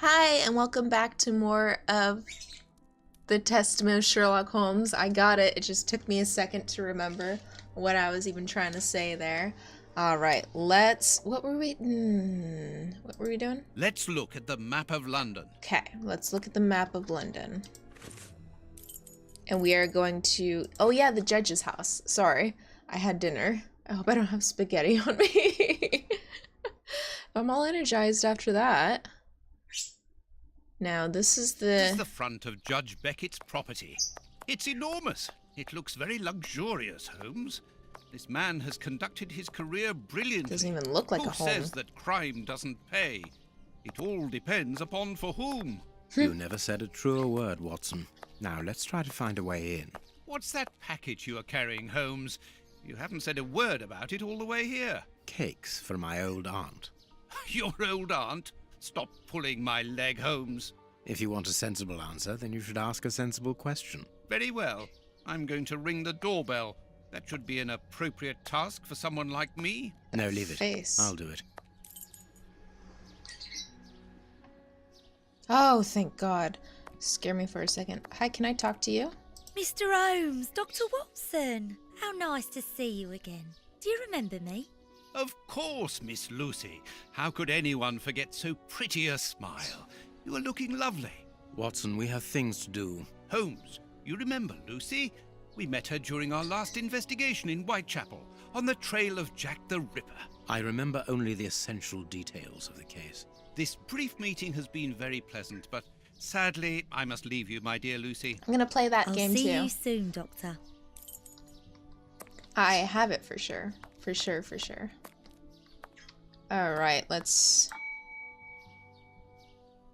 Hi, and welcome back to more of the Testament of Sherlock Holmes. I got it. It just took me a second to remember what I was even trying to say there. Alright, what were we doing? Let's look at the map of London. Okay, let's look at the map of London. And we are going to... Oh yeah, the judge's house. Sorry, I had dinner. I hope I don't have spaghetti on me. I'm all energized after that. Now, this is the front of Judge Beckett's property. It's enormous. It looks very luxurious, Holmes. This man has conducted his career brilliantly. Doesn't even look like a home. Who says that crime doesn't pay? It all depends upon for whom. You never said a truer word, Watson. Now, let's try to find a way in. What's that package you are carrying, Holmes? You haven't said a word about it all the way here. Cakes for my old aunt. Your old aunt? Stop pulling my leg, Holmes. If you want a sensible answer, then you should ask a sensible question. Very well. I'm going to ring the doorbell. That should be an appropriate task for someone like me. No, leave it. Face. I'll do it. Oh, thank God. Scare me for a second. Hi, can I talk to you? Mr. Holmes, Dr. Watson. How nice to see you again. Do you remember me? Of course, Miss Lucy. How could anyone forget so pretty a smile? You are looking lovely. Watson, we have things to do. Holmes, you remember Lucy? We met her during our last investigation in Whitechapel, on the trail of Jack the Ripper. I remember only the essential details of the case. This brief meeting has been very pleasant, but sadly, I must leave you, my dear Lucy. I'm gonna play that I'll game see too. you soon, Doctor. I have it for sure. For sure, for sure. Alright, let's...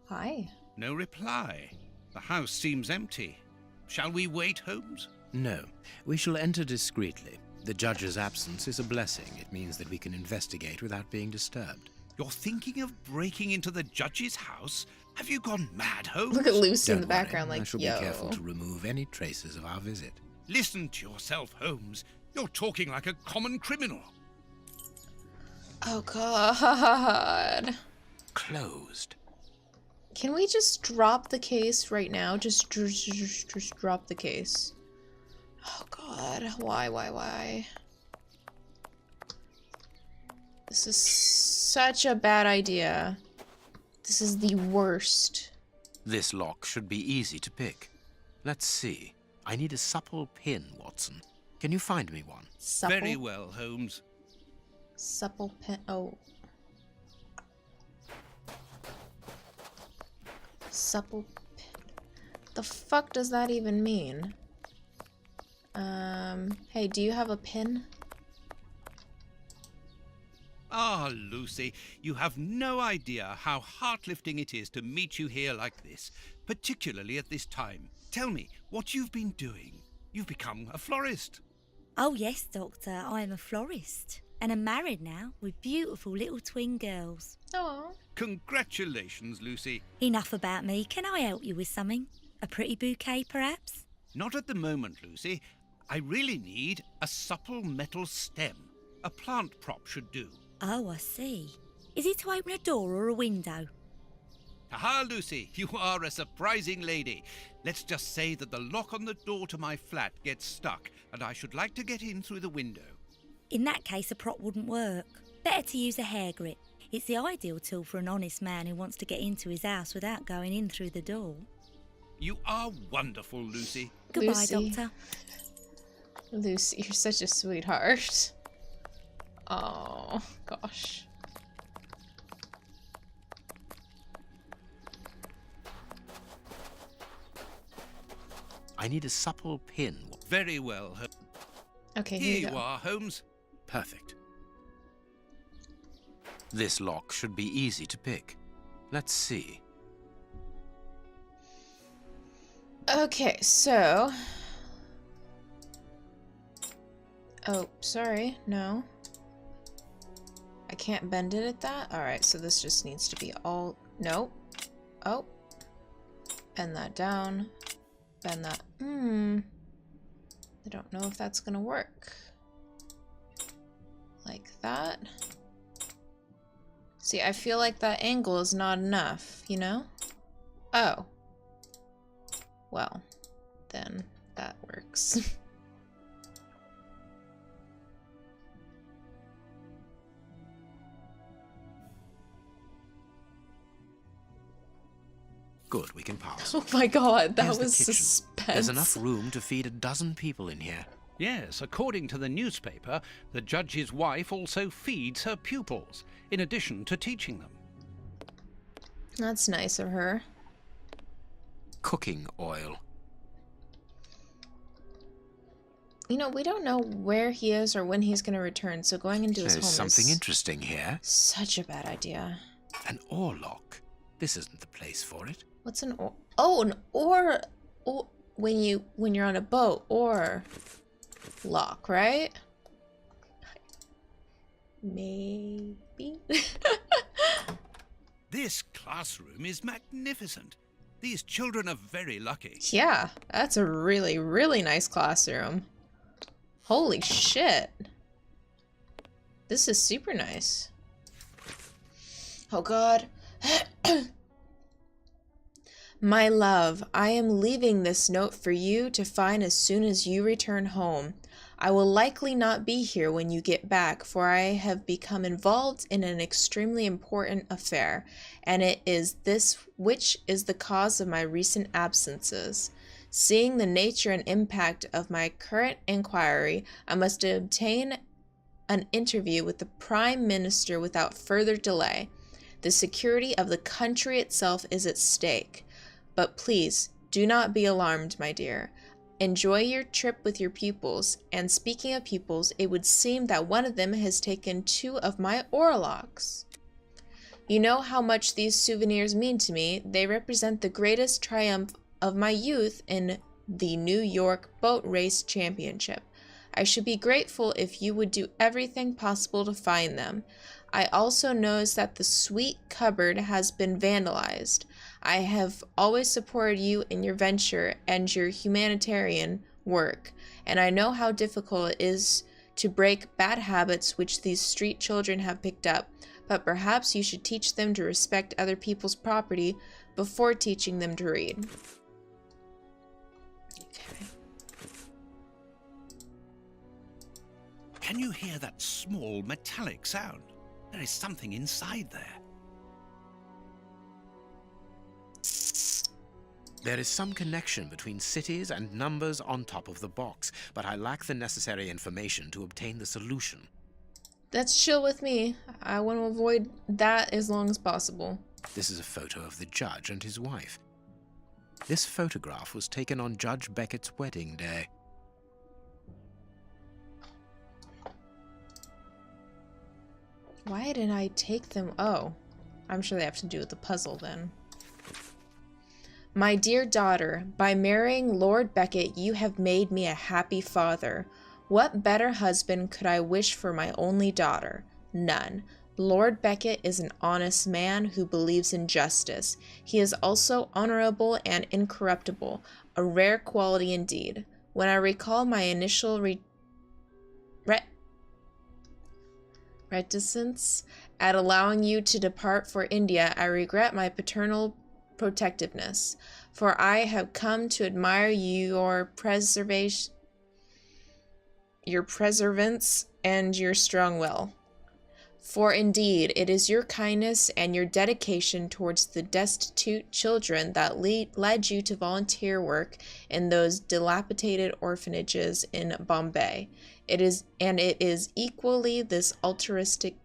Hi. No reply. The house seems empty. Shall we wait, Holmes? No, we shall enter discreetly. The judge's absence is a blessing. It means that we can investigate without being disturbed. You're thinking of breaking into the judge's house? Have you gone mad, Holmes? Look at Lucy in Don't the background worry, like, I shall yo. be careful to remove any traces of our visit. Listen to yourself, Holmes. You're talking like a common criminal. Oh, God. Closed. Can we just drop the case right now? Just drop the case. Oh, God. Why? This is such a bad idea. This is the worst. This lock should be easy to pick. Let's see. I need a supple pin, Watson. Can you find me one? Supple? Very well, Holmes. Supple pin. Oh. Supple pin. The fuck does that even mean? Hey, do you have a pin? Ah, Lucy, you have no idea how heart-lifting it is to meet you here like this, particularly at this time. Tell me what you've been doing. You've become a florist. Oh, yes, Doctor. I am a florist. And I'm married now with beautiful little twin girls. Oh. Congratulations, Lucy. Enough about me. Can I help you with something? A pretty bouquet, perhaps? Not at the moment, Lucy. I really need a supple metal stem. A plant prop should do. Oh, I see. Is it to open a door or a window? Aha, Lucy, you are a surprising lady. Let's just say that the lock on the door to my flat gets stuck, and I should like to get in through the window. In that case, a prop wouldn't work. Better to use a hair grip. It's the ideal tool for an honest man who wants to get into his house without going in through the door. You are wonderful, Lucy. Goodbye, Lucy. Doctor. Lucy, you're such a sweetheart. Oh, gosh. I need a supple pin. Very well. Okay, Here here you go. are, Holmes. Perfect. This lock should be easy to pick. Let's see. Okay, so... Oh, sorry, no. I can't bend it at that? Alright, so this just needs to be all... Nope. Oh. Bend that down. Bend that... I don't know if that's gonna work. Like that. See, I feel like that angle is not enough, you know? Oh. Well, then that works. Good, we can pass. Oh my god, that Here's the was kitchen. suspense. There's enough room to feed a dozen people in here. Yes, according to the newspaper, the judge's wife also feeds her pupils, in addition to teaching them. That's nice of her. Cooking oil. You know, we don't know where he is or when he's going to return, so going into his There's home something is interesting here. such a bad idea. An oarlock. This isn't the place for it. What's an oar? Oh, an oar. Oh, when you're on a boat, or lock, right? Maybe. This classroom is magnificent. These children are very lucky. Yeah, that's a really, really nice classroom. Holy shit. This is super nice. Oh god. My love, I am leaving this note for you to find as soon as you return home. I will likely not be here when you get back, for I have become involved in an extremely important affair, and it is this which is the cause of my recent absences. Seeing the nature and impact of my current inquiry, I must obtain an interview with the Prime Minister without further delay. The security of the country itself is at stake. But please, do not be alarmed, my dear. Enjoy your trip with your pupils, and speaking of pupils, it would seem that one of them has taken 2 of my oarlocks. You know how much these souvenirs mean to me. They represent the greatest triumph of my youth in the New York Boat Race Championship. I should be grateful if you would do everything possible to find them. I also notice that the sweet cupboard has been vandalized. I have always supported you in your venture and your humanitarian work, and I know how difficult it is to break bad habits which these street children have picked up, but perhaps you should teach them to respect other people's property before teaching them to read. Okay. Can you hear that small metallic sound? There is something inside there. There is some connection between cities and numbers on top of the box, but I lack the necessary information to obtain the solution. That's chill with me. I want to avoid that as long as possible. This is a photo of the judge and his wife. This photograph was taken on Judge Beckett's wedding day. Why didn't I take them? Oh, I'm sure they have to do with the puzzle then. My dear daughter, by marrying Lord Beckett, you have made me a happy father. What better husband could I wish for my only daughter? None. Lord Beckett is an honest man who believes in justice. He is also honorable and incorruptible, a rare quality indeed. When I recall my initial reticence at allowing you to depart for India, I regret my paternal protectiveness, for I have come to admire your preservance and your strong will. For indeed, it is your kindness and your dedication towards the destitute children that led you to volunteer work in those dilapidated orphanages in Bombay. It is equally this altruistic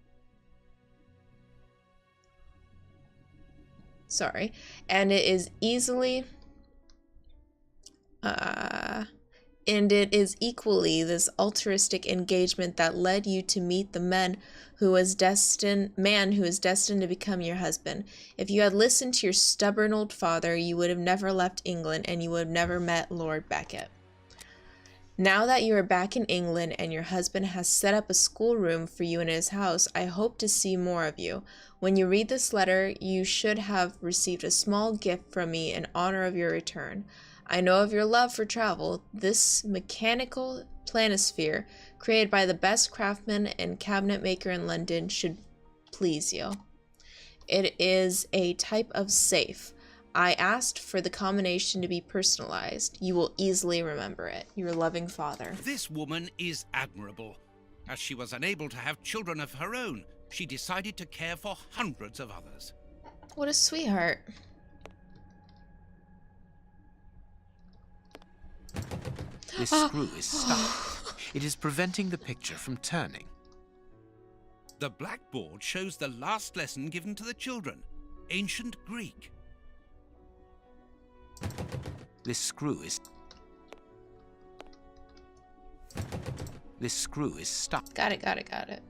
and it is equally this altruistic engagement that led you to meet the man who is destined to become your husband. If you had listened to your stubborn old father, you would have never left England, and you would have never met Lord Beckett. Now that you are back in England and your husband has set up a schoolroom for you in his house, I hope to see more of you. When you read this letter, you should have received a small gift from me in honor of your return. I know of your love for travel. This mechanical planisphere, created by the best craftsman and cabinet maker in London, should please you. It is a type of safe. I asked for the combination to be personalized. You will easily remember it. Your loving father. This woman is admirable. As she was unable to have children of her own, she decided to care for hundreds of others. What a sweetheart. This screw is stuck. It is preventing the picture from turning. The blackboard shows the last lesson given to the children, ancient Greek. This screw is stuck. Got it.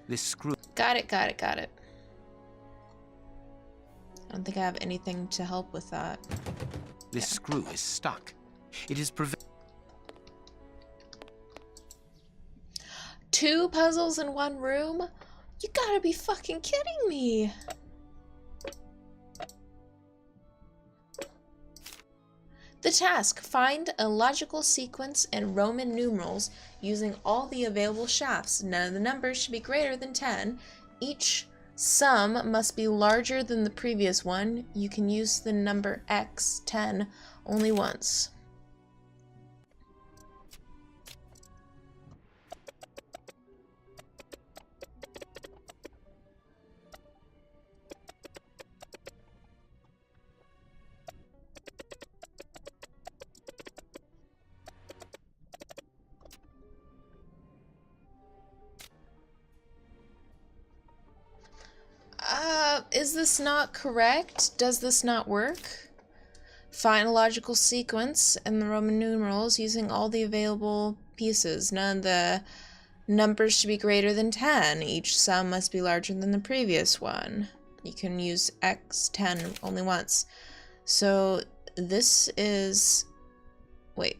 This screw. Got it. I don't think I have anything to help with that. This screw is stuck. It is Two puzzles in one room? You gotta be fucking kidding me. The task, find a logical sequence in Roman numerals using all the available shafts. None of the numbers should be greater than 10. Each sum must be larger than the previous one. You can use the number x, 10, only once. Is this not correct? Does this not work? Find a logical sequence in the Roman numerals using all the available pieces. None of the numbers should be greater than 10. Each sum must be larger than the previous one. You can use x, 10 only once. So this is... Wait.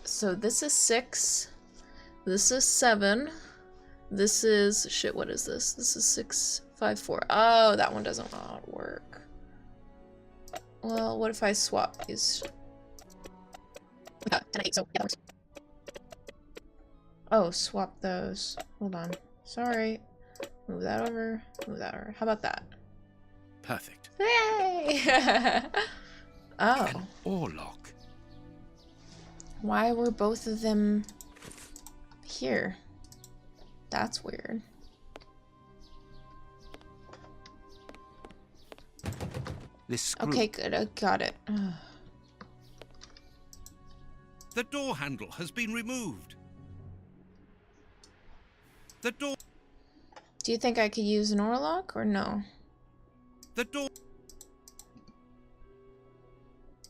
So this is 6. This is 7. This is... Shit, what is this? This is 6, 5, 4. Oh, that one doesn't work. Well, what if I swap these? 10 and 8, so yeah, oh, swap those. Hold on. Sorry. Move that over. Move that over. How about that? perfect. Yay! Oh. An ore lock. Why were both of them here? That's weird. This screw. Okay, good. I got it. Ugh. The door handle has been removed. The door... Do you think I could use an ore lock or no? The door...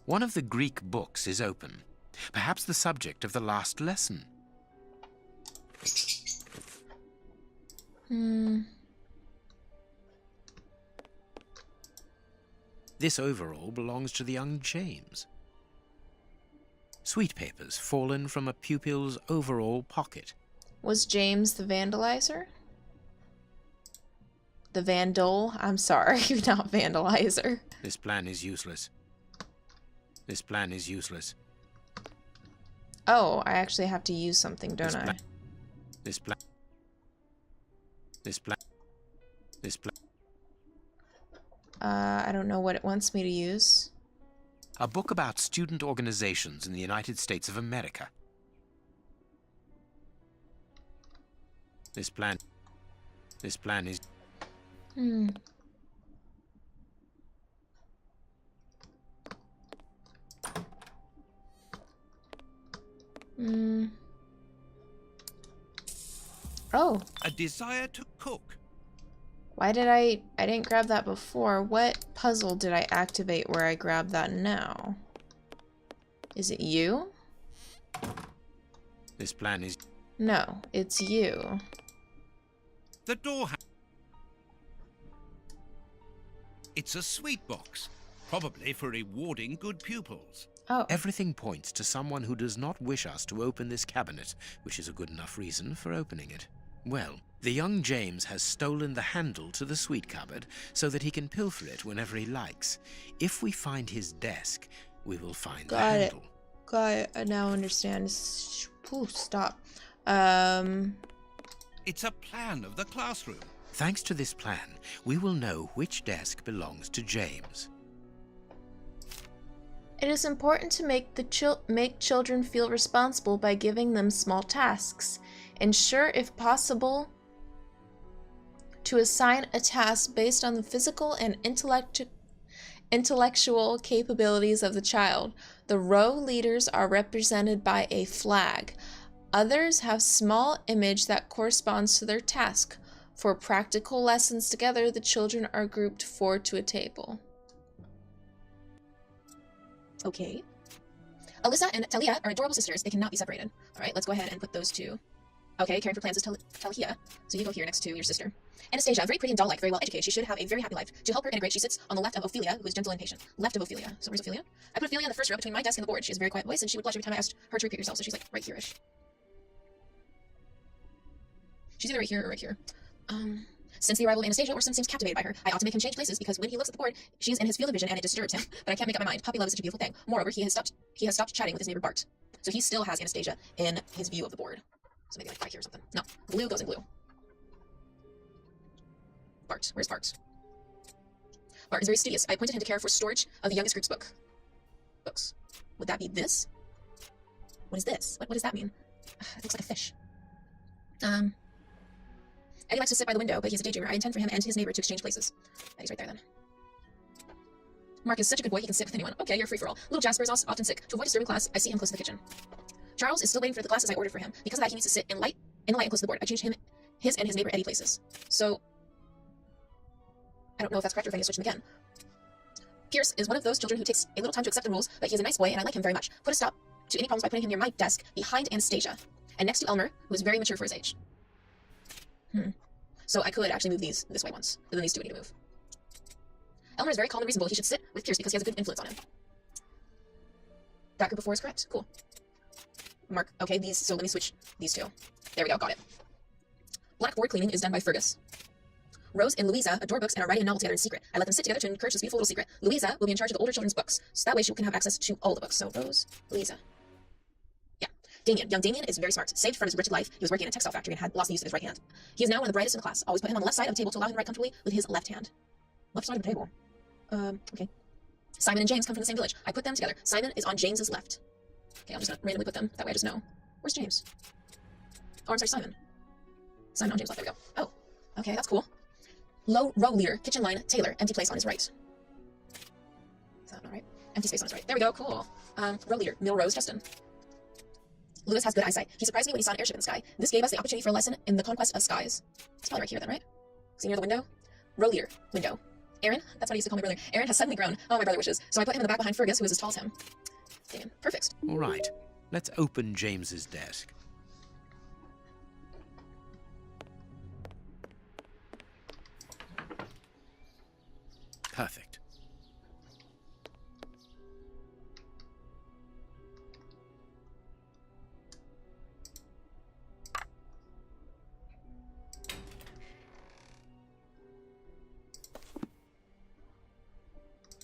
One of the Greek books is open. Perhaps the subject of the last lesson. This overall belongs to the young James. Sweet papers fallen from a pupil's overall pocket. Was James the vandalizer? The vandal? I'm sorry, not vandalizer. This plan is useless. This plan is useless. Oh, I actually have to use something, don't I? This plan. This plan. This plan. I don't know what it wants me to use. A book about student organizations in the United States of America. This plan is... Oh. A desire to cook. Why did I didn't grab that before. What puzzle did I activate where I grab that now? Is it you? This plan is... No, it's you. The door... It's a sweet box. Probably for rewarding good pupils. Oh. Everything points to someone who does not wish us to open this cabinet, which is a good enough reason for opening it. Well, the young James has stolen the handle to the sweet cupboard so that he can pilfer it whenever he likes. If we find his desk, we will find the handle. Got it. I now understand. Ooh, stop. It's a plan of the classroom. Thanks to this plan, we will know which desk belongs to James. It is important to make children feel responsible by giving them small tasks. Ensure, if possible, to assign a task based on the physical and intellectual capabilities of the child. The row leaders are represented by a flag. Others have small image that corresponds to their task. For practical lessons together, the children are grouped 4 to a table. Okay. Alyssa and Talia are adorable sisters. They cannot be separated. All right, let's go ahead and put those two. Okay, caring for plants is Talia. So you go here next to your sister. Anastasia, very pretty and doll-like, very well educated. She should have a very happy life. To help her integrate, she sits on the left of Ophelia, who is gentle and patient. Left of Ophelia. So where's Ophelia? I put Ophelia on the first row between my desk and the board. She has a very quiet voice, and she would blush every time I asked her to repeat herself. So she's like right here-ish. She's either right here or right here. Since the arrival of Anastasia, Orson seems captivated by her. I ought to make him change places because when he looks at the board, she is in his field of vision and it disturbs him. But I can't make up my mind. Puppy love is such a beautiful thing. Moreover, he has stopped chatting with his neighbor Bart. So he still has Anastasia in his view of the board. So maybe like right here or something. No, blue goes in blue. Bart, where's Bart? Bart is very studious. I appointed him to care for storage of the youngest group's books. Would that be this? What is this? What does that mean? It looks like a fish. Eddie likes to sit by the window, but he's a daydreamer. I intend for him and his neighbor to exchange places. Eddie's right there, then. Mark is such a good boy, he can sit with anyone. Okay, you're free for all. Little Jasper is often sick. To avoid disturbing class, I see him close to the kitchen. Charles is still waiting for the glasses I ordered for him. Because of that, he needs to sit in the light and close to the board. I changed his and his neighbor Eddie places. So, I don't know if that's correct or if I need to switch them again. Pierce is one of those children who takes a little time to accept the rules, but he is a nice boy and I like him very much. Put a stop to any problems by putting him near my desk, behind Anastasia, and next to Elmer, who is very mature for his age. So I could actually move these this way once, but then these two I need to move. Elmer is very calm and reasonable. He should sit with Pierce because he has a good influence on him. That group before is correct. Cool. Mark, okay, so let me switch these two. There we go, got it. Blackboard cleaning is done by Fergus. Rose and Louisa adore books and are writing a novel together in secret. I let them sit together to encourage this beautiful little secret. Louisa will be in charge of the older children's books, so that way she can have access to all the books. So Rose, Louisa. Yeah. Damien. Young Damien is very smart. Saved from his wretched life, he was working in a textile factory and had lost the use of his right hand. He is now one of the brightest in the class. Always put him on the left side of the table to allow him to write comfortably with his left hand. Left side of the table. Okay. Simon and James come from the same village. I put them together. Simon is on James's left. Okay, I'm just gonna randomly put them. That way I just know. Where's James? Oh, I'm sorry, Simon. Simon on James' left. There we go. Oh, okay, that's cool. Row leader, kitchen line, Taylor, empty place on his right. Is that not right? Empty space on his right. There we go, cool. Row leader, Milrose, Justin. Lewis has good eyesight. He surprised me when he saw an airship in the sky. This gave us the opportunity for a lesson in the conquest of skies. It's probably right here then, right? See near the window? Row leader, window. Aaron, that's what I used to call my brother. Aaron has suddenly grown. Oh, my brother wishes. So I put him in the back behind Fergus, who is as tall as him. Damn, perfect. All right, let's open James's desk. Perfect.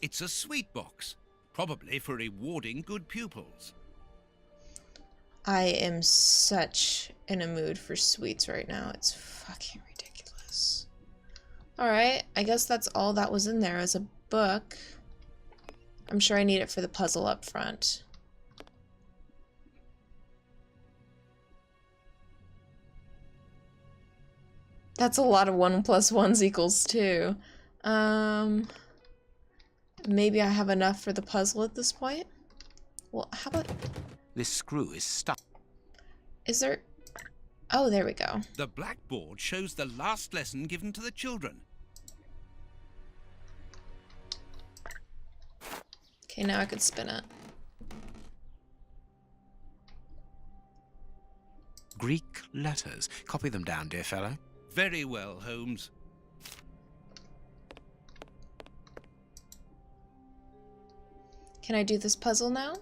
It's a sweet box, probably for rewarding good pupils. I am such in a mood for sweets right now. It's fucking ridiculous. Alright, I guess that's all that was in there as a book. I'm sure I need it for the puzzle up front. That's a lot of 1 + 1 = 2. Maybe I have enough for the puzzle at this point? Well, how about... This screw is stuck. Is there... Oh, there we go. The blackboard shows the last lesson given to the children. Okay, now I could spin it. Greek letters. Copy them down, dear fellow. Very well, Holmes. Can I do this puzzle now?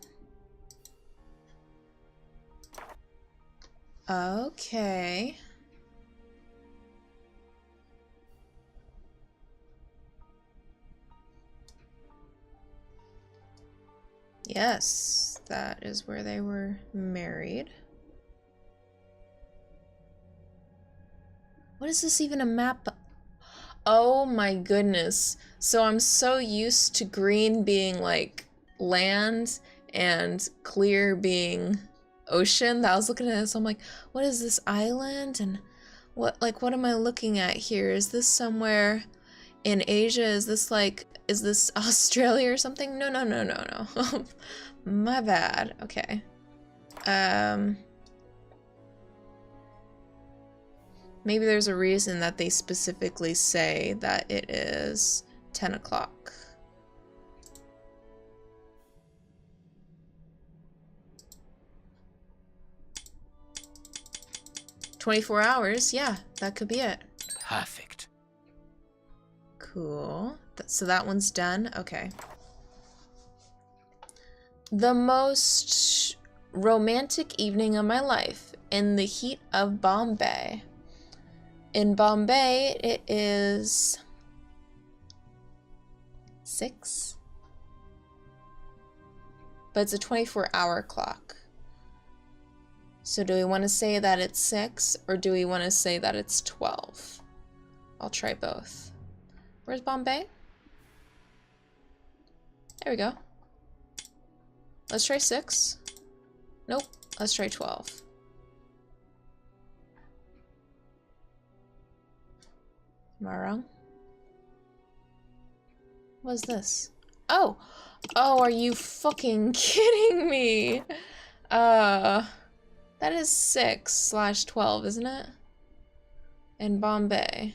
Okay. Yes, that is where they were married. What is this even a map Oh my goodness. So I'm so used to green being like land and clear being ocean that I was looking at this. I'm like, what is this island? And what am I looking at here? Is this somewhere in Asia? Is this Australia or something? No, no, no, no, no. My bad. Okay. Maybe there's a reason that they specifically say that it is 10 o'clock. "24 hours, yeah, that could be it." Perfect. Cool. So that one's done. Okay. "The most romantic evening of my life in the heat of Bombay." In Bombay, it is 6. But it's a 24-hour clock. So do we want to say that it's 6 or do we want to say that it's 12? I'll try both. Where's Bombay? There we go. Let's try 6. Nope. Let's try 12. Am I wrong? What's this? Oh! Oh, are you fucking kidding me? That is 6/12, isn't it? In Bombay.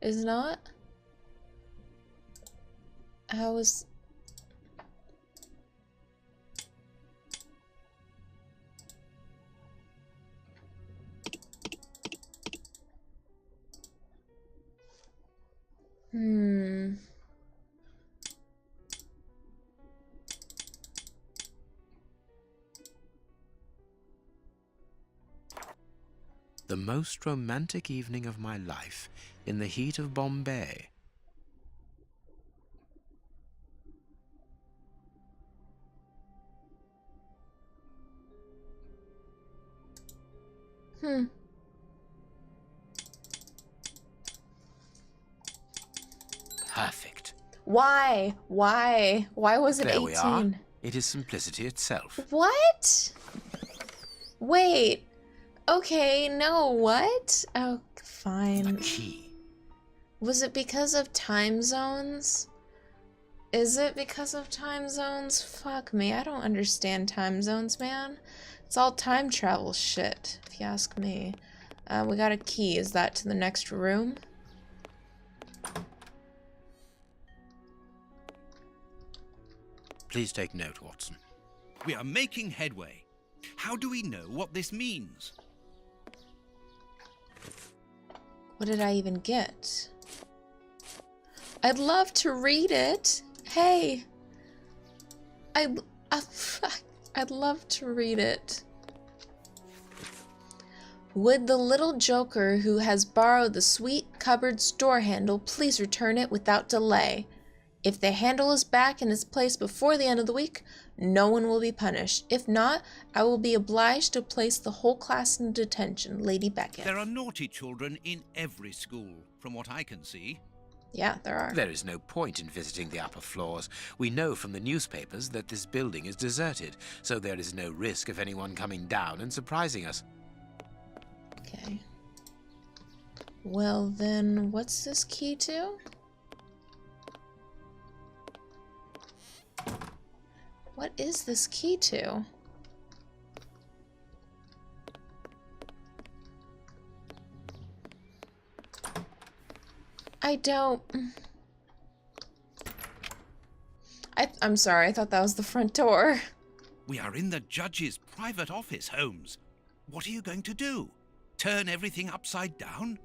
Is not? How is... The most romantic evening of my life in the heat of Bombay. Perfect. Why? Why? Why was it 18? There we are. It is simplicity itself. What? Wait. Okay, no, what? Oh, fine. The key. Was it because of time zones? Is it because of time zones? Fuck me, I don't understand time zones, man. It's all time travel shit, if you ask me. We got a key. Is that to the next room? Please take note, Watson. We are making headway. How do we know what this means? What did I even get? I'd love to read it. Hey. I'd love to read it. Would the little joker who has borrowed the sweet cupboard's door handle please return it without delay? If the handle is back in its place before the end of the week, no one will be punished. If not, I will be obliged to place the whole class in detention. Lady Beckett. There are naughty children in every school, from what I can see. Yeah, there are. There is no point in visiting the upper floors. We know from the newspapers that this building is deserted, so there is no risk of anyone coming down and surprising us. Okay. Well then, what's this key to? What is this key to? I don't... I'm sorry, I thought that was the front door. We are in the judge's private office, Holmes. What are you going to do? Turn everything upside down?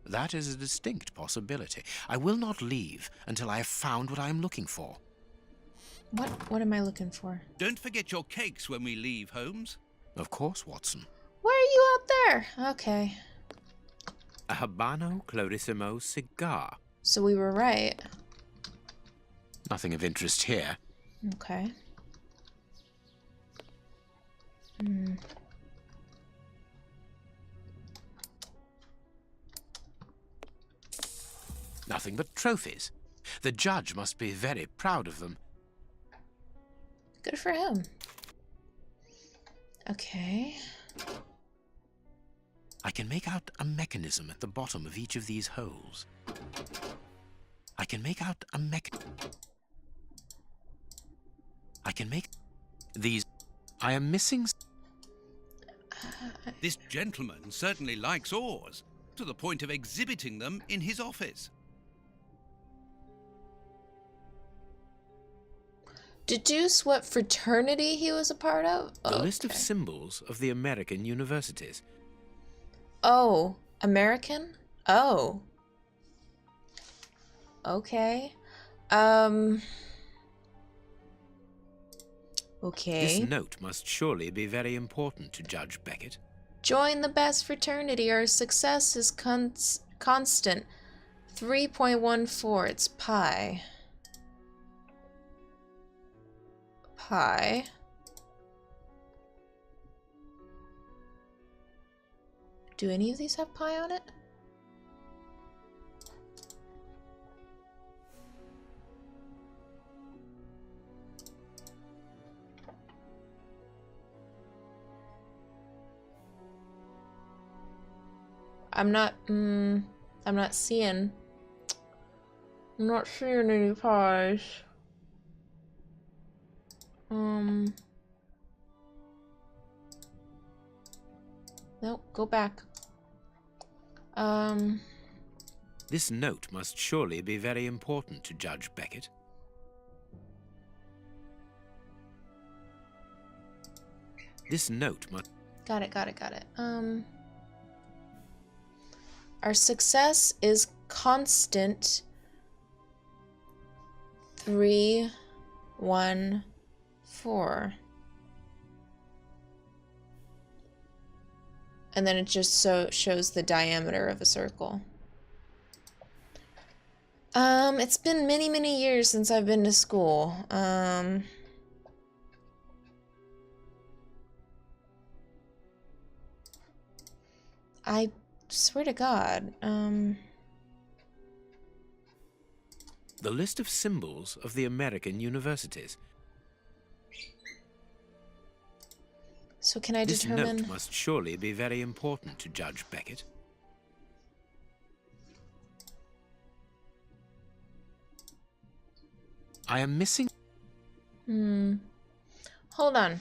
That is a distinct possibility. I will not leave until I have found what I am looking for. What am I looking for? Don't forget your cakes when we leave, Holmes. Of course, Watson. Why are you out there? Okay. A Habano Clarissimo cigar. So we were right. Nothing of interest here. Okay. Nothing but trophies. The judge must be very proud of them. Good for him. Okay. I can make out a mechanism at the bottom of each of these holes. I can make out a I can make these. I am missing. This gentleman certainly likes oars, to the point of exhibiting them in his office. Deduce what fraternity he was a part of? The list of symbols of the American universities. Oh, American? Oh. Okay. Okay. This note must surely be very important to Judge Beckett. Join the best fraternity. Our success is constant. 3.14. It's pi. Pi. Do any of these have pi on it? I'm not seeing. I'm not seeing any pies. Nope, go back. This note must surely be very important to Judge Beckett. This note must... Got it. Our success is constant. 3, 1, 4. And then it just shows the diameter of a circle. It's been many, many years since I've been to school. I swear to God, The list of symbols of the American universities. So can I determine... This note must surely be very important to Judge Beckett. I am missing... Hold on.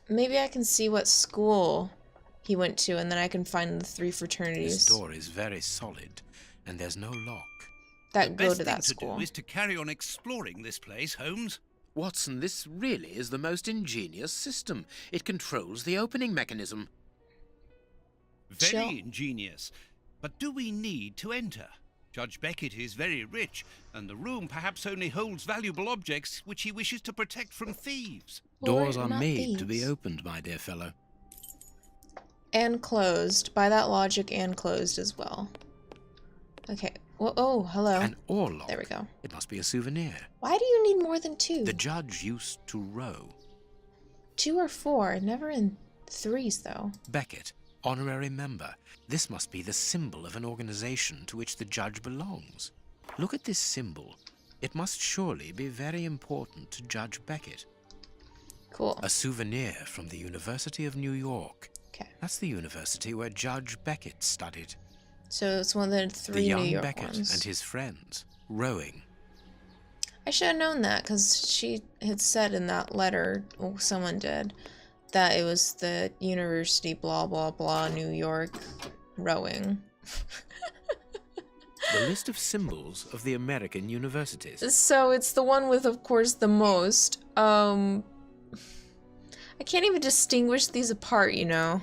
Maybe I can see what school he went to, and then I can find the 3 fraternities. This door is very solid, and there's no lock. That go to that The best thing to school. do is to carry on exploring this place, Holmes. Watson, this really is the most ingenious system. It controls the opening mechanism. Very Sure. ingenious. But do we need to enter? Judge Beckett is very rich, and the room perhaps only holds valuable objects which he wishes to protect from thieves. Doors Or are not made to be thieves. opened, my dear fellow. And closed. By that logic, and closed as well. Okay. Well, oh, hello. An oar lock. There we go. It must be a souvenir. Why do you need more than 2? The judge used to row. 2 or 4. Never in 3s, though. Beckett, honorary member. This must be the symbol of an organization to which the judge belongs. Look at this symbol. It must surely be very important to Judge Beckett. Cool. A souvenir from the University of New York. Okay. That's the university where Judge Beckett studied. So it's one of the 3 The young New York Beckett ones. and his friends, rowing. I should have known that, because she had said in that letter, or someone did, that it was the University blah blah blah New York rowing. The list of symbols of the American universities. So it's the one with, of course, the most. I can't even distinguish these apart, you know.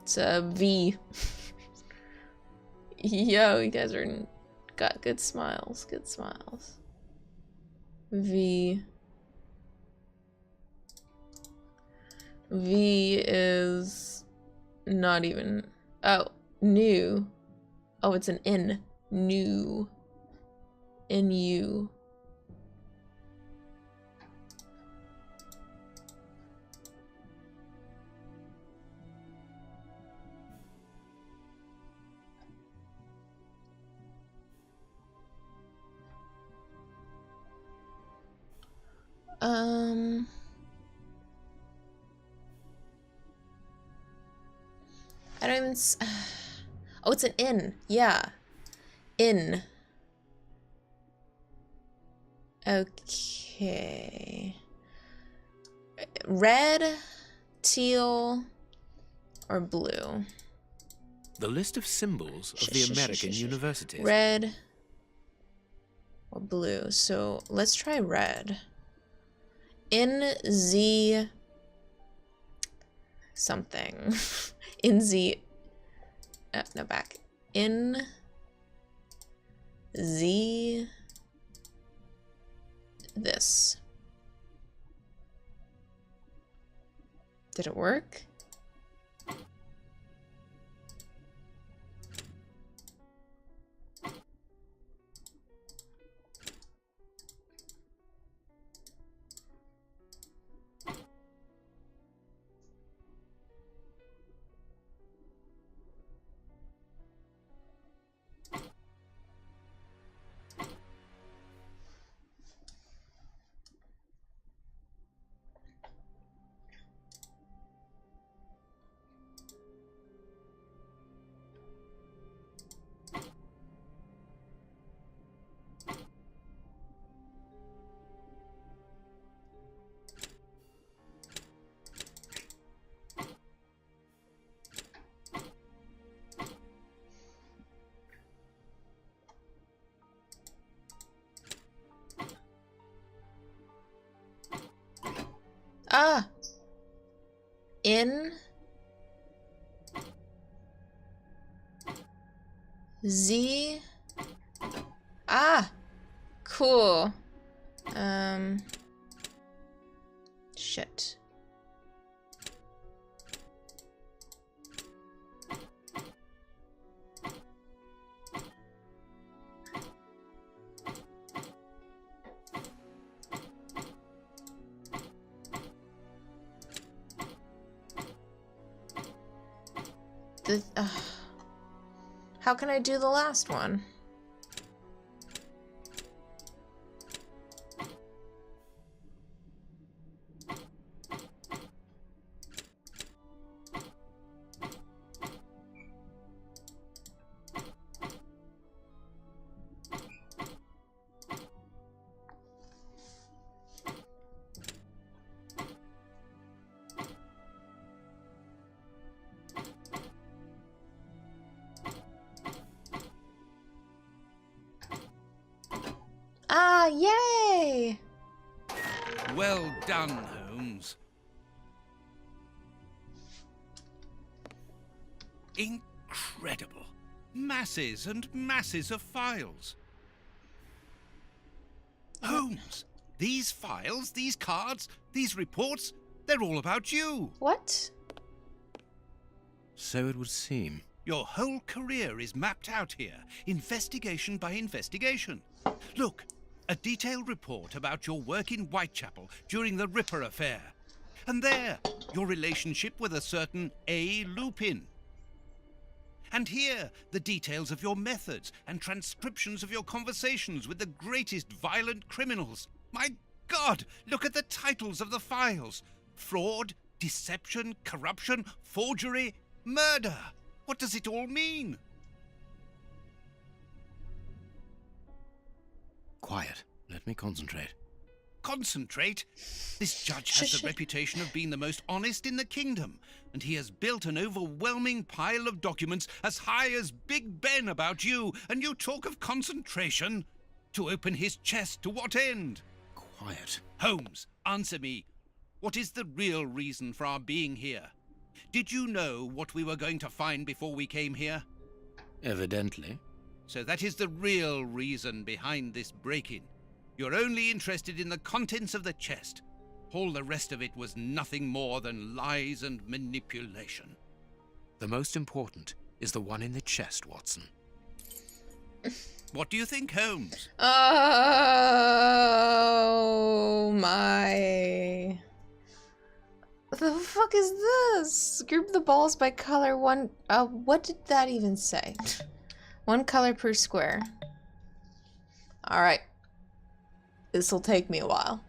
It's a V. Yo, you guys got good smiles, good smiles. V. V is not even, oh, new. Oh, it's an N. New. N-U. I don't even oh, it's an inn. Yeah. Inn. Okay. Red, teal, or blue? The list of symbols of the American universities. Red or blue. So let's try red. NZ something. NZ. No, back. NZ. This. Did it work? Ah. N Z. Ah. Cool. Shit. How can I do the last one? Ah, yay! Well done, Holmes. Incredible. Masses and masses of files. Holmes, these files, these cards, these reports, they're all about you. What? So it would seem. Your whole career is mapped out here, investigation by investigation. Look, a detailed report about your work in Whitechapel during the Ripper affair. And there, your relationship with a certain A. Lupin. And here, the details of your methods and transcriptions of your conversations with the greatest violent criminals. My God, look at the titles of the files. Fraud, deception, corruption, forgery, murder. What does it all mean? Quiet. Let me concentrate. Concentrate? This judge has the reputation of being the most honest in the kingdom, and he has built an overwhelming pile of documents as high as Big Ben about you, and you talk of concentration? To open his chest to what end? Quiet. Holmes, answer me. What is the real reason for our being here? Did you know what we were going to find before we came here? Evidently. So that is the real reason behind this break-in. You're only interested in the contents of the chest. All the rest of it was nothing more than lies and manipulation. The most important is the one in the chest, Watson. What do you think, Holmes? Oh my. The fuck is this? Group the balls by color one. What did that even say? One color per square. Alright. This'll take me a while.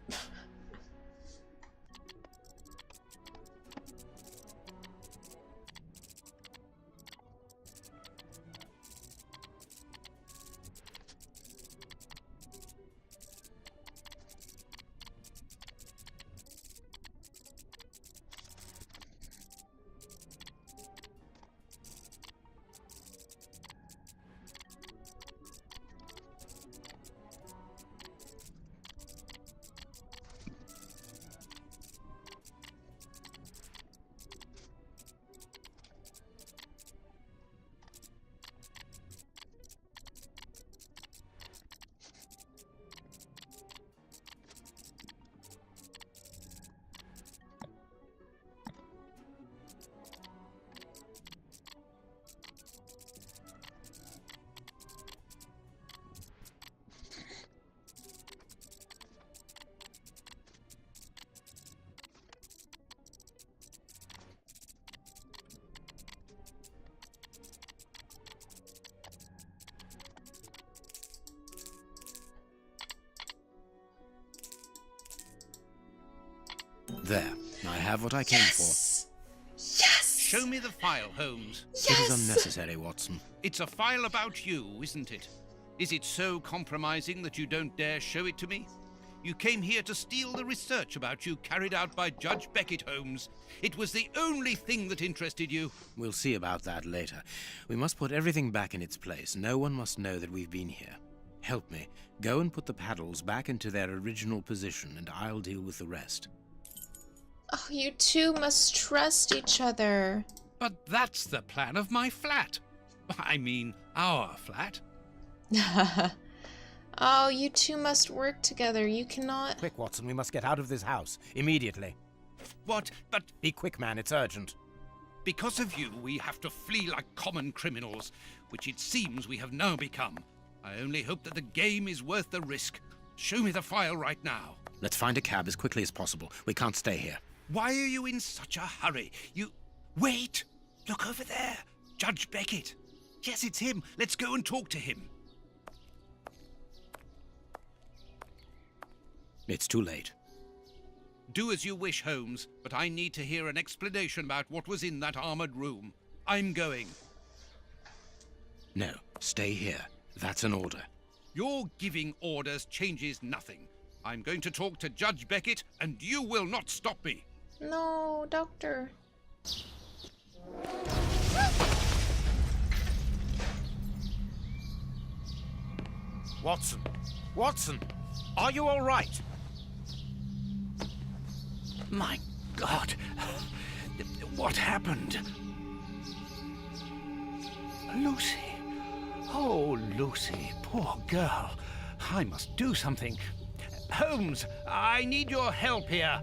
There, I have what I came for. Yes! Show me the file, Holmes. Yes! It is unnecessary, Watson. It's a file about you, isn't it? Is it so compromising that you don't dare show it to me? You came here to steal the research about you carried out by Judge Beckett, Holmes. It was the only thing that interested you. We'll see about that later. We must put everything back in its place. No one must know that we've been here. Help me. Go and put the paddles back into their original position, and I'll deal with the rest. Oh, you two must trust each other. But that's the plan of my flat. I mean, our flat. Oh, you two must work together. You cannot... Quick, Watson, we must get out of this house. Immediately. What? But Be quick, man, it's urgent. because of you, we have to flee like common criminals, which it seems we have now become. I only hope that the game is worth the risk. Show me the file right now. Let's find a cab as quickly as possible. We can't stay here. Why are you in such a hurry? You... Wait! Look over there! Judge Beckett! Yes, it's him. Let's go and talk to him. It's too late. Do as you wish, Holmes, but I need to hear an explanation about what was in that armored room. I'm going. No, stay here. That's an order. Your giving orders changes nothing. I'm going to talk to Judge Beckett, and you will not stop me. No, Doctor. Watson! Watson! Are you all right? My God! What happened? Lucy! Oh, Lucy, poor girl. I must do something. Holmes, I need your help here.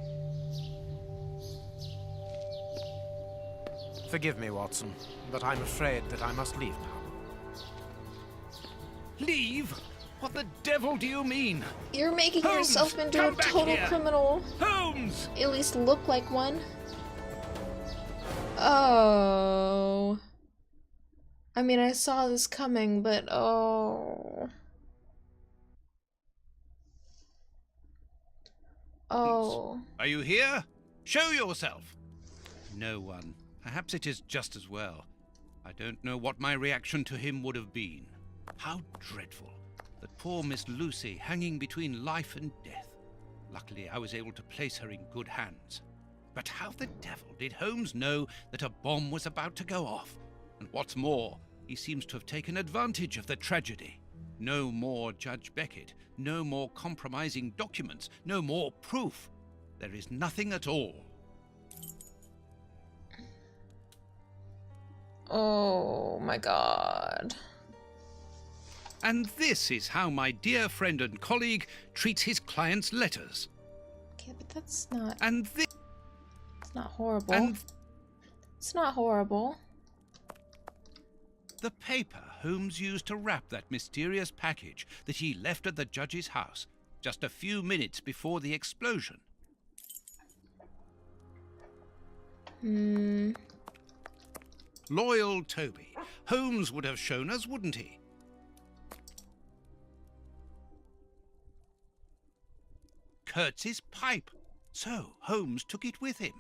Forgive me, Watson, but I'm afraid that I must leave now. Leave? What the devil do you mean? You're making Holmes, yourself into a come back total here. criminal. Holmes! At least look like one. Oh. I mean, I saw this coming, but oh. Oh. Are you here? Show yourself. No one. Perhaps it is just as well. I don't know what my reaction to him would have been. How dreadful. That poor Miss Lucy hanging between life and death. Luckily, I was able to place her in good hands. But how the devil did Holmes know that a bomb was about to go off? And what's more, he seems to have taken advantage of the tragedy. No more Judge Beckett, no more compromising documents, no more proof. There is nothing at all. Oh my God. And this is how my dear friend and colleague treats his clients' letters. Okay, but that's not. And this... It's not horrible. And It's not horrible. the paper Holmes used to wrap that mysterious package that he left at the judge's house just a few minutes before the explosion. Loyal Toby. Holmes would have shown us, wouldn't he? Kurtz's pipe. So Holmes took it with him.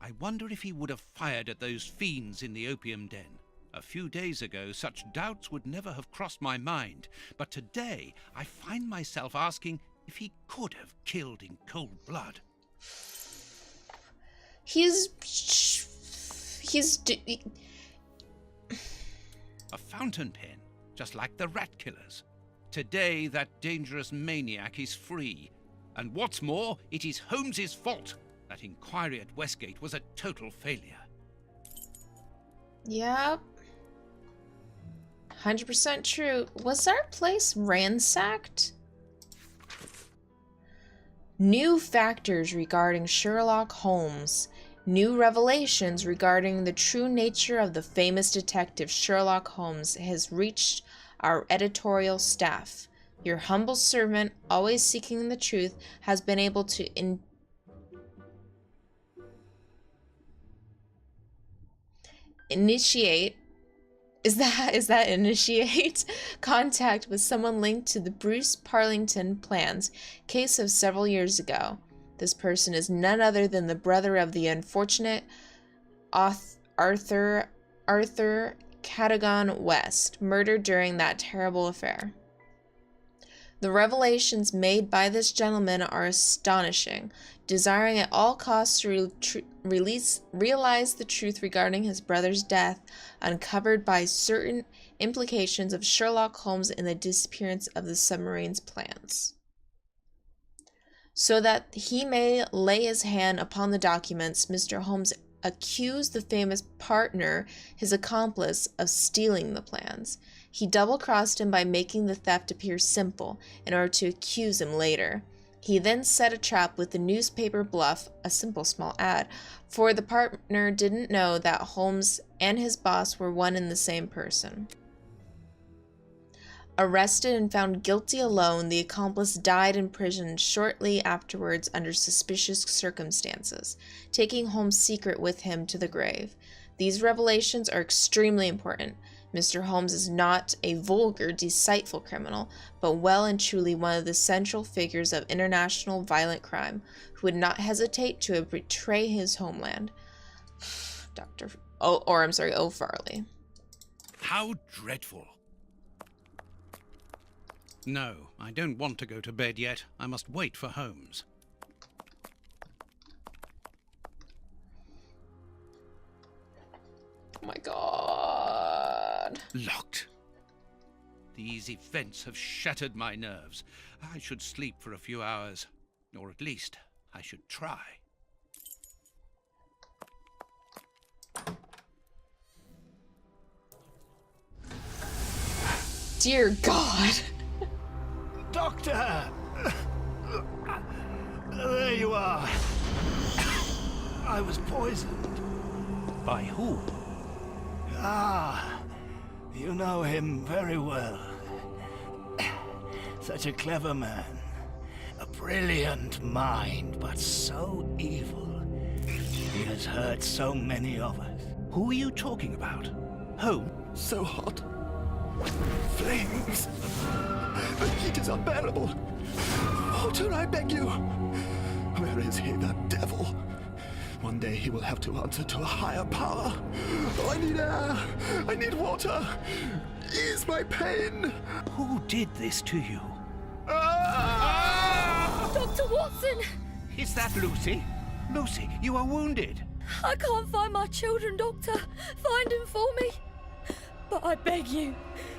I wonder if he would have fired at those fiends in the opium den. A few days ago, such doubts would never have crossed my mind, but today I find myself asking if he could have killed in cold blood. A fountain pen, just like the rat killers. Today, that dangerous maniac is free. And what's more, it is Holmes's fault. That inquiry at Westgate was a total failure. Yep. 100% true. Was our place ransacked? New factors regarding Sherlock Holmes. New revelations regarding the true nature of the famous detective Sherlock Holmes has reached our editorial staff. Your humble servant, always seeking the truth, has been able to initiate contact with someone linked to the Bruce Parlington plans case of several years ago. This person is none other than the brother of the unfortunate Arthur Cadogan West, murdered during that terrible affair. The revelations made by this gentleman are astonishing. Desiring at all costs to realize the truth regarding his brother's death, uncovered by certain implications of Sherlock Holmes in the disappearance of the submarine's plans. So that he may lay his hand upon the documents, Mr. Holmes accused the famous partner, his accomplice, of stealing the plans. He double-crossed him by making the theft appear simple, in order to accuse him later. He then set a trap with the newspaper bluff, a simple small ad, for the partner didn't know that Holmes and his boss were one and the same person. Arrested and found guilty alone, the accomplice died in prison shortly afterwards under suspicious circumstances, taking Holmes' secret with him to the grave. These revelations are extremely important. Mr. Holmes is not a vulgar, deceitful criminal, but well and truly one of the central figures of international violent crime, who would not hesitate to betray his homeland. O. Farley. How dreadful. No, I don't want to go to bed yet. I must wait for Holmes. Oh my God. Locked. These events have shattered my nerves. I should sleep for a few hours. Or at least, I should try. Dear God. Doctor! There you are. I was poisoned. By who? Ah, you know him very well. Such a clever man. A brilliant mind, but so evil. He has hurt so many of us. Who are you talking about? Holmes? So hot. Flames. The heat is unbearable. Walter, I beg you. Where is he, that devil? One day he will have to answer to a higher power. Oh, I need air. I need water. Ease my pain. Who did this to you? Dr. Watson! Is that Lucy? Lucy, you are wounded. I can't find my children, Doctor. Find them for me. But I beg you,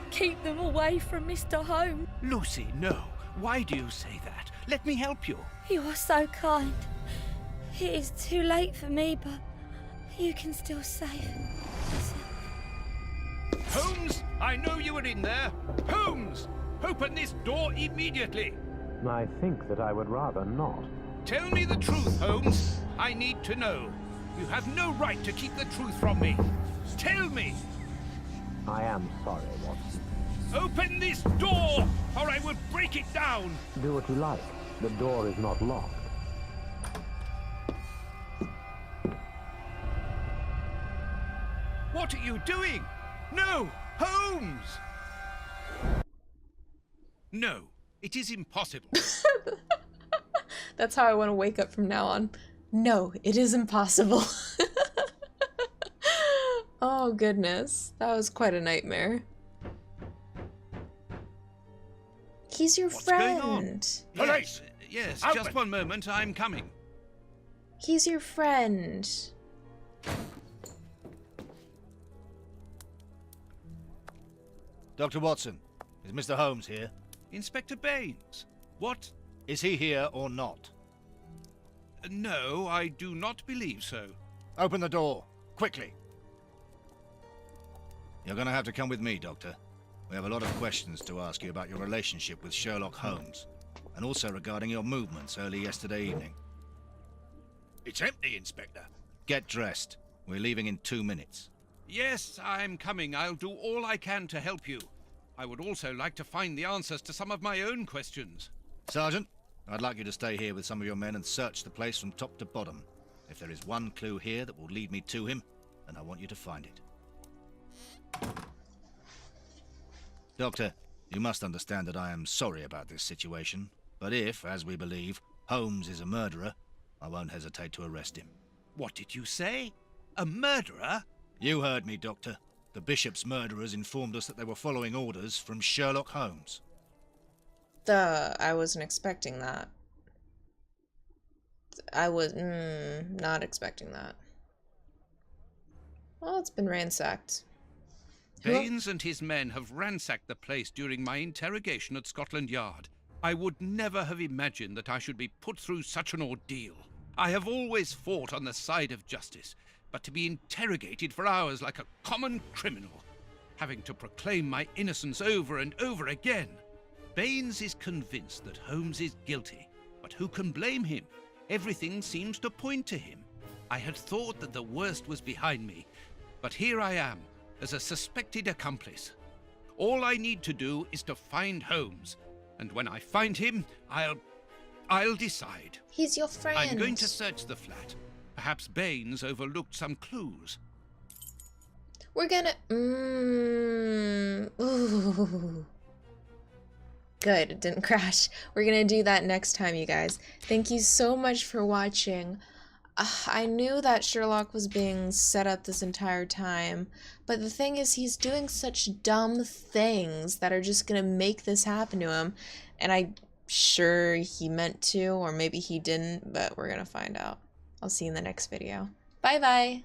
keep them away from Mr. Holmes. Lucy, no. Why do you say that? Let me help you. You are so kind. It is too late for me, but you can still save yourself. Holmes, I know you are in there. Holmes, open this door immediately. I think that I would rather not. Tell me the truth, Holmes. I need to know. You have no right to keep the truth from me. Tell me. I am sorry, Watson. Open this door, or I will break it down. Do what you like. The door is not locked. What are you doing? No, Holmes! No, it is impossible. That's how I want to wake up from now on. No, it is impossible. Oh, goodness. That was quite a nightmare. He's your What's friend. going on? Yes, just one moment. I'm coming. He's your friend. Dr. Watson, is Mr. Holmes here? Inspector Baines. What? Is he here or not? No, I do not believe so. Open the door, quickly. You're going to have to come with me, Doctor. We have a lot of questions to ask you about your relationship with Sherlock Holmes, and also regarding your movements early yesterday evening. It's empty, Inspector. Get dressed. We're leaving in 2 minutes. Yes, I'm coming. I'll do all I can to help you. I would also like to find the answers to some of my own questions. Sergeant, I'd like you to stay here with some of your men and search the place from top to bottom. If there is one clue here that will lead me to him, then I want you to find it. Doctor, you must understand that I am sorry about this situation, but if, as we believe, Holmes is a murderer, I won't hesitate to arrest him. What did you say? A murderer? You heard me, Doctor. The Bishop's murderers informed us that they were following orders from Sherlock Holmes. I wasn't expecting that. I was not expecting that. Well, it's been ransacked. Baines and his men have ransacked the place during my interrogation at Scotland Yard. I would never have imagined that I should be put through such an ordeal. I have always fought on the side of justice, but to be interrogated for hours like a common criminal, having to proclaim my innocence over and over again. Baines is convinced that Holmes is guilty, but who can blame him? Everything seems to point to him. I had thought that the worst was behind me, but here I am, as a suspected accomplice. All I need to do is to find Holmes, and when I find him, I'll decide. He's your friend. I'm going to search the flat. Perhaps Baines overlooked some clues. We're gonna... Ooh. Good, it didn't crash. We're gonna do that next time, you guys. Thank you so much for watching. I knew that Sherlock was being set up this entire time, but the thing is, he's doing such dumb things that are just gonna make this happen to him, and I'm sure he meant to, or maybe he didn't, but we're gonna find out. I'll see you in the next video. Bye bye!